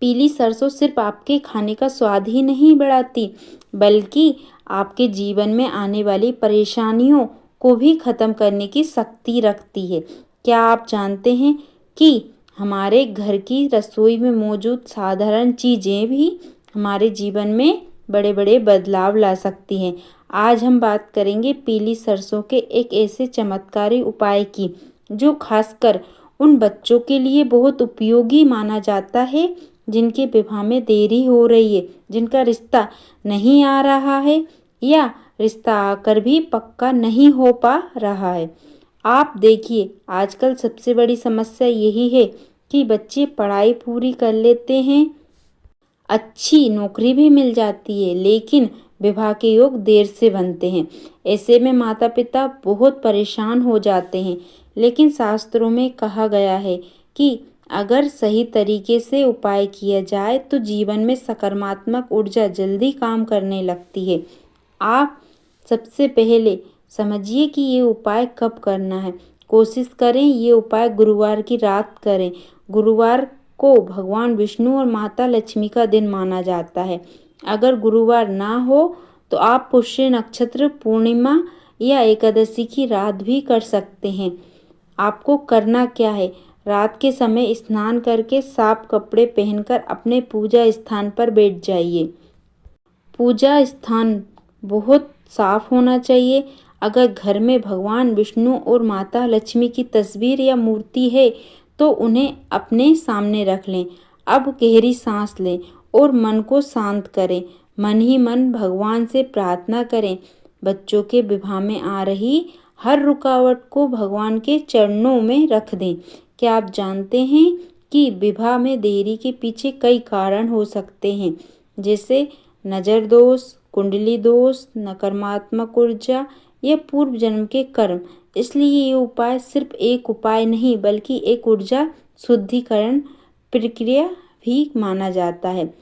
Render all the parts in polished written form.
पीली सरसों सिर्फ आपके खाने का स्वाद ही नहीं बढ़ाती, बल्कि आपके जीवन में आने वाली परेशानियों को भी खत्म करने की शक्ति रखती है। क्या आप जानते हैं कि हमारे घर की रसोई में मौजूद साधारण चीज़ें भी हमारे जीवन में बड़े-बड़े बदलाव ला सकती हैं। आज हम बात करेंगे पीली सरसों के एक ऐसे चमत्कारी उपाय की, जो खासकर उन बच्चों के लिए बहुत उपयोगी माना जाता है जिनके विवाह में देरी हो रही है, जिनका रिश्ता नहीं आ रहा है या रिश्ता आकर भी पक्का नहीं हो पा रहा है। आप देखिए, आजकल सबसे बड़ी समस्या यही है कि बच्चे पढ़ाई पूरी कर लेते हैं, अच्छी नौकरी भी मिल जाती है, लेकिन विवाह के योग देर से बनते हैं। ऐसे में माता पिता बहुत परेशान हो जाते हैं। लेकिन शास्त्रों में कहा गया है कि अगर सही तरीके से उपाय किया जाए तो जीवन में सकारात्मक ऊर्जा जल्दी काम करने लगती है। आप सबसे पहले समझिए कि ये उपाय कब करना है। कोशिश करें ये उपाय गुरुवार की रात करें। गुरुवार को भगवान विष्णु और माता लक्ष्मी का दिन माना जाता है। अगर गुरुवार ना हो तो आप पुष्य नक्षत्र, पूर्णिमा या एकादशी की रात भी कर सकते हैं। आपको करना क्या है, रात के समय स्नान करके साफ कपड़े पहनकर अपने पूजा स्थान पर बैठ जाइए। पूजा स्थान बहुत साफ होना चाहिए। अगर घर में भगवान विष्णु और माता लक्ष्मी की तस्वीर या मूर्ति है तो उन्हें अपने सामने रख लें। अब गहरी सांस लें और मन को शांत करें। मन ही मन भगवान से प्रार्थना करें। बच्चों के विवाह में आ रही हर रुकावट को भगवान के चरणों में रख दें। क्या आप जानते हैं कि विवाह में देरी के पीछे कई कारण हो सकते हैं, जैसे नज़र दोष, कुंडली दोष, नकारात्मक ऊर्जा या पूर्व जन्म के कर्म। इसलिए ये उपाय सिर्फ एक उपाय नहीं बल्कि एक ऊर्जा शुद्धिकरण प्रक्रिया भी माना जाता है।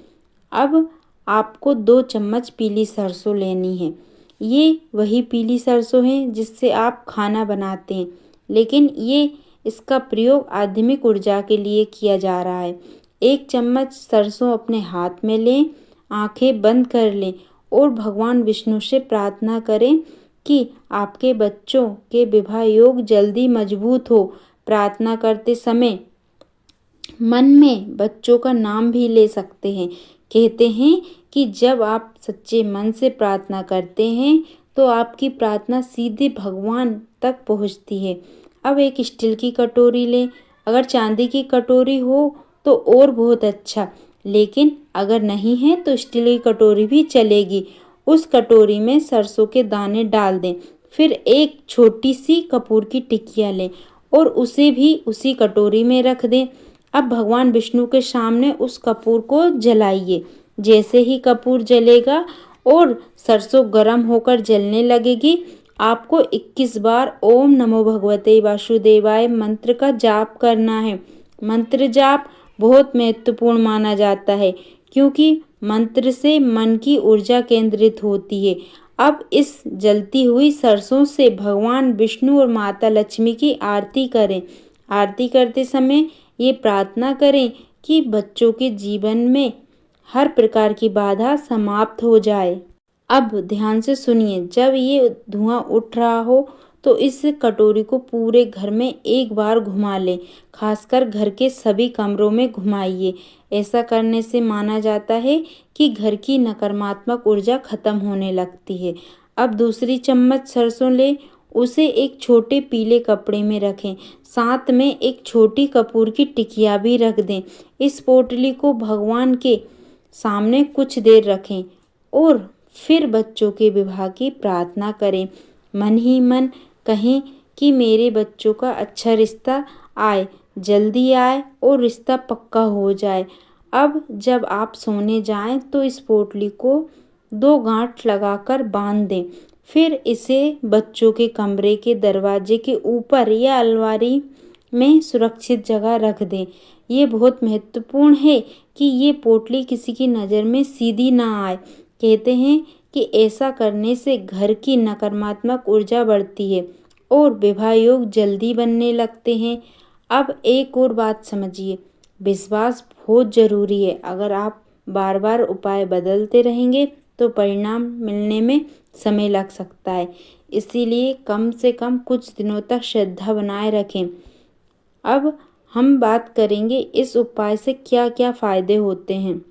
अब आपको 2 चम्मच पीली सरसों लेनी है। ये वही पीली सरसों है जिससे आप खाना बनाते हैं, लेकिन ये इसका प्रयोग आध्यात्मिक ऊर्जा के लिए किया जा रहा है। 1 चम्मच सरसों अपने हाथ में लें, आंखें बंद कर लें और भगवान विष्णु से प्रार्थना करें कि आपके बच्चों के विवाह योग जल्दी मजबूत हो। प्रार्थना करते समय मन में बच्चों का नाम भी ले सकते हैं। कहते हैं कि जब आप सच्चे मन से प्रार्थना करते हैं तो आपकी प्रार्थना सीधे भगवान तक पहुंचती है। अब एक स्टील की कटोरी लें। अगर चांदी की कटोरी हो तो और बहुत अच्छा, लेकिन अगर नहीं है तो स्टील की कटोरी भी चलेगी। उस कटोरी में सरसों के दाने डाल दें। फिर एक छोटी सी कपूर की टिकिया लें और उसे भी उसी कटोरी में रख दें। अब भगवान विष्णु के सामने उस कपूर को जलाइए। जैसे ही कपूर जलेगा और सरसों गर्म होकर जलने लगेगी, आपको 21 बार ओम नमो भगवते वासुदेवाय मंत्र का जाप करना है। मंत्र जाप बहुत महत्वपूर्ण माना जाता है क्योंकि मंत्र से मन की ऊर्जा केंद्रित होती है। अब इस जलती हुई सरसों से भगवान विष्णु और माता लक्ष्मी की आरती करें। आरती करते समय ये प्रार्थना करें कि बच्चों के जीवन में हर प्रकार की बाधा समाप्त हो जाए। अब ध्यान से सुनिए, जब ये धुआं उठ रहा हो तो इस कटोरी को पूरे घर में एक बार घुमा लें, खासकर घर के सभी कमरों में घुमाइए। ऐसा करने से माना जाता है कि घर की नकारात्मक ऊर्जा खत्म होने लगती है। अब दूसरी चम्मच सरसों लें, उसे एक छोटे पीले कपड़े में रखें। साथ में एक छोटी कपूर की टिकिया भी रख दें। इस पोटली को भगवान के सामने कुछ देर रखें और फिर बच्चों के विवाह की प्रार्थना करें। मन ही मन कहें कि मेरे बच्चों का अच्छा रिश्ता आए, जल्दी आए और रिश्ता पक्का हो जाए। अब जब आप सोने जाएं तो इस पोटली को 2 गांठ लगाकर बांध दें। फिर इसे बच्चों के कमरे के दरवाजे के ऊपर या अलमारी में सुरक्षित जगह रख दें। ये बहुत महत्वपूर्ण है कि ये पोटली किसी की नज़र में सीधी ना आए। कहते हैं कि ऐसा करने से घर की नकारात्मक ऊर्जा बढ़ती है और विवाह योग जल्दी बनने लगते हैं। अब एक और बात समझिए, विश्वास बहुत ज़रूरी है। अगर आप बार बार उपाय बदलते रहेंगे तो परिणाम मिलने में समय लग सकता है। इसीलिए कम से कम कुछ दिनों तक श्रद्धा बनाए रखें। अब हम बात करेंगे इस उपाय से क्या क्या फायदे होते हैं।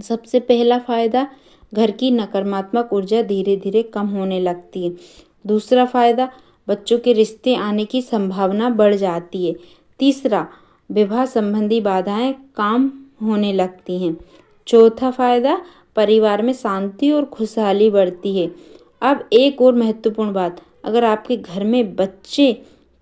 सबसे पहला फायदा, घर की नकारात्मक ऊर्जा धीरे धीरे कम होने लगती है। दूसरा फायदा, बच्चों के रिश्ते आने की संभावना बढ़ जाती है। तीसरा, विवाह संबंधी बाधाएं कम होने लगती हैं। चौथा फायदा, परिवार में शांति और खुशहाली बढ़ती है। अब एक और महत्वपूर्ण बात, अगर आपके घर में बच्चे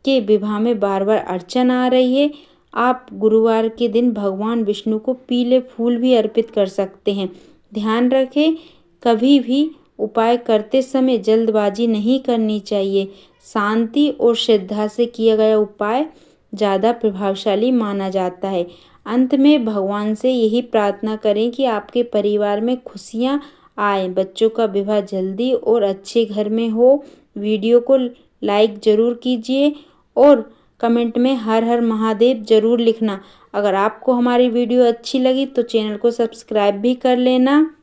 के विवाह में बार बार अड़चन आ रही है, आप गुरुवार के दिन भगवान विष्णु को पीले फूल भी अर्पित कर सकते हैं। ध्यान रखें, कभी भी उपाय करते समय जल्दबाजी नहीं करनी चाहिए। शांति और श्रद्धा से किया गया उपाय ज़्यादा प्रभावशाली माना जाता है। अंत में भगवान से यही प्रार्थना करें कि आपके परिवार में खुशियाँ आए, बच्चों का विवाह जल्दी और अच्छे घर में हो। वीडियो को लाइक ज़रूर कीजिए और कमेंट में हर हर महादेव ज़रूर लिखना। अगर आपको हमारी वीडियो अच्छी लगी तो चैनल को सब्सक्राइब भी कर लेना,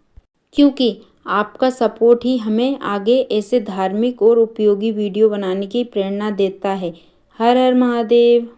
क्योंकि आपका सपोर्ट ही हमें आगे ऐसे धार्मिक और उपयोगी वीडियो बनाने की प्रेरणा देता है। हर हर महादेव।